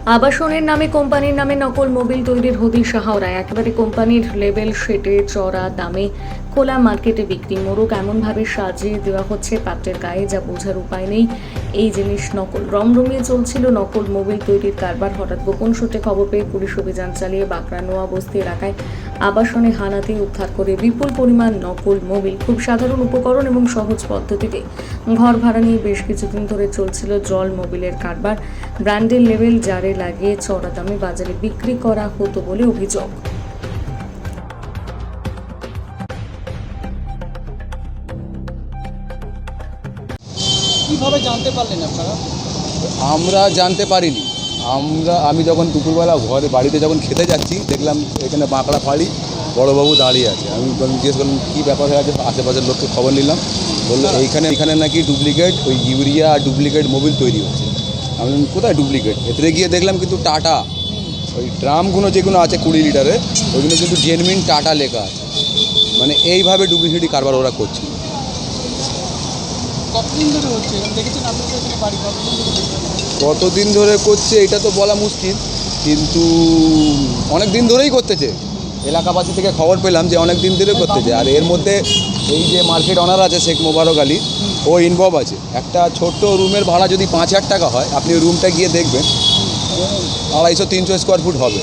আবাসনের নামে কোম্পানির নামে নকল মোবিল তৈরির হদিশ হাওড়ায়। একেবারে কোম্পানির লেবেল সেটে চড়া দামে খোলা মার্কেটে বিক্রি। মোড়ক এমনভাবে সাজিয়ে দেওয়া হচ্ছে পাত্রের গায়ে, যা বোঝার উপায় নেই এই জিনিস নকল। রমরমিয়ে চলছিল নকল মোবিল তৈরির কারবার। হঠাৎ গোপন সূত্রে খবর পেয়ে পুলিশ অভিযান চালিয়ে বাঁকড়া নোয়া বস্তি এলাকায় আবাসনে হানাতে উদ্ধার করে বিপুল পরিমাণ নকল মোবিল। খুব সাধারণ উপকরণ এবং সহজ পদ্ধতিতে ঘর ভাড়া নিয়ে বেশ কিছুদিন ধরে চলছিল জল মোবিলের কারবার। ব্র্যান্ডের লেবেল জারে লাগিয়ে চড়া দামে বাজারে বিক্রি করা হতো বলে অভিযোগ। কিভাবে জানতে পারলেন আপনারা? আমরা জানতে পারিনি। আমি যখন দুপুরবেলা বাড়িতে যখন খেতে যাচ্ছি, দেখলাম এখানে বাঁকড়া ফাড়ি বড়োবাবু দাঁড়িয়ে আছে। আমি জিজ্ঞেস করলাম কী ব্যাপার হয়ে আছে, আশেপাশের লোককে খবর নিলাম। বললো এখানে নাকি ডুপ্লিকেট ওই ইউরিয়া আর ডুপ্লিকেট মোবিল তৈরি হচ্ছে। আমি বললাম কোথায় ডুপ্লিকেট? এতে গিয়ে দেখলাম কিন্তু টাটা ওই ড্রামগুলো যেগুলো আছে 20 লিটারে, ওইগুলো কিন্তু জেনুইন টাটা লেখা আছে। মানে এইভাবে ডুপ্লিসিটি কারবার ওরা করছে। কতদিন ধরে হচ্ছে দেখেছেন আপনাদের এখানে বাড়ি? কতদিন ধরে করছে এটা তো বলা মুশকিল, কিন্তু অনেক দিন ধরেই করতেছে। এলাকাবাসী থেকে খবর পেলাম যে অনেক দিন ধরে করতেছে। আর এর মধ্যে এই যে মার্কেট অনার আছে শেখ মোবারক আলী, ও ইনভলভ আছে। একটা ছোট্ট রুমের ভাড়া যদি 5,000 টাকা হয়, আপনি ওই রুমটা গিয়ে দেখবেন 250-300 স্কোয়ার ফুট হবে।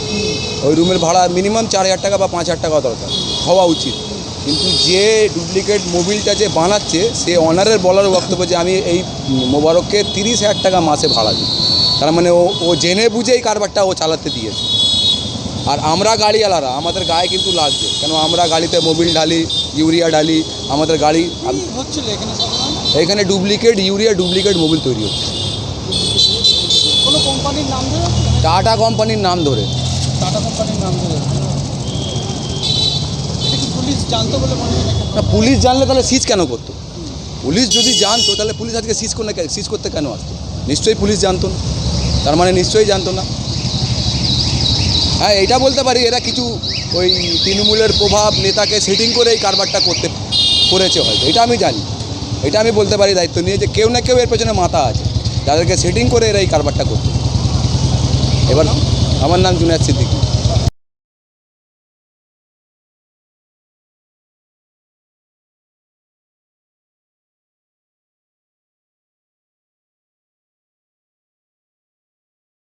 ওই রুমের ভাড়া মিনিমাম 4,000 টাকা বা 5,000 টাকা দরকার হওয়া উচিত। কিন্তু যে ডুপ্লিকেট মোবিলটা যে বানাচ্ছে, সে অনারের বলার বক্তব্য যে আমি এই মোবারককে 30,000 টাকা মাসে ভাড়া দিই। তার মানে ও জেনে বুঝে এই কারবারটা ও চালাতে দিয়েছে। আর আমরা গাড়িওয়ালারা, আমাদের গায়ে কিন্তু লাগছে, কেন আমরা গাড়িতে মোবিল ঢালি, ইউরিয়া ঢালি। আমাদের গাড়ি হচ্ছিল এখানে ডুপ্লিকেট ইউরিয়া, ডুপ্লিকেট মোবিল তৈরি হচ্ছে। কোনো কোম্পানির নাম ধরে? টাটা কোম্পানির নাম ধরে। টাটা কোম্পানির নাম ধরে। এটা কি পুলিশ জানতো বলে মনে হয়? না, পুলিশ জানলে তাহলে সিজ কেন করতো? পুলিশ যদি জানতো তাহলে পুলিশ আজকে সিজ করতে কেন আসতো? নিশ্চয়ই পুলিশ জানতো না, তার মানে নিশ্চয়ই জানতো না। হ্যাঁ, এইটা বলতে পারি এরা কিছু ওই তৃণমূলের প্রভাব নেতাকে সেটিং করে এই কারবারটা করেছে হয়তো, এটা আমি জানি। এটা আমি বলতে পারি দায়িত্ব নিয়ে যে কেউ না কেউ এর পেছনে মাথা আছে, যাদেরকে সেটিং করে এরা এই কারবারটা করতো। এবার আমার নাম জুনায়েদ সিদ্দিকী।